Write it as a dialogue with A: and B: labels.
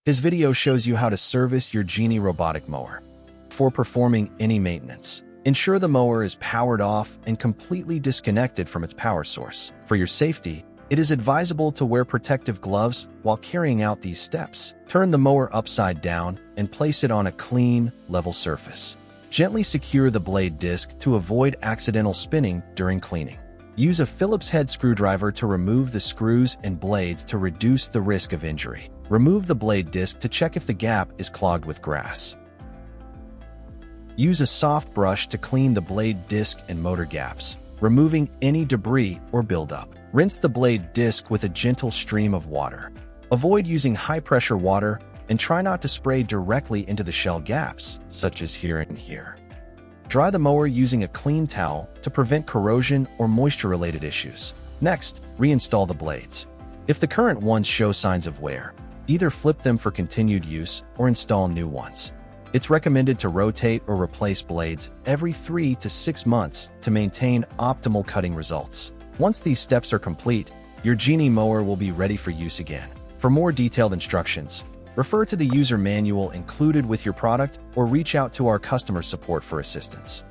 A: His video shows you how to service your Genie robotic mower. Before performing any maintenance, ensure the mower is powered off and completely disconnected from its power source. For your safety, it is advisable to wear protective gloves while carrying out these steps. Turn the mower upside down and place it on a clean, level surface. Gently secure the blade disc to avoid accidental spinning during cleaning. Use a Phillips head screwdriver to remove the screws and blades to reduce the risk of injury. Remove the blade disc to check if the gap is clogged with grass. Use a soft brush to clean the blade disc and motor gaps, removing any debris or buildup. Rinse the blade disc with a gentle stream of water. Avoid using high-pressure water and try not to spray directly into the shell gaps, such as here and here. Dry the mower using a clean towel to prevent corrosion or moisture-related issues. Next, reinstall the blades. If the current ones show signs of wear, either flip them for continued use or install new ones. It's recommended to rotate or replace blades every 3 to 6 months to maintain optimal cutting results. Once these steps are complete, your Genie mower will be ready for use again. For more detailed instructions, refer to the user manual included with your product or reach out to our customer support for assistance.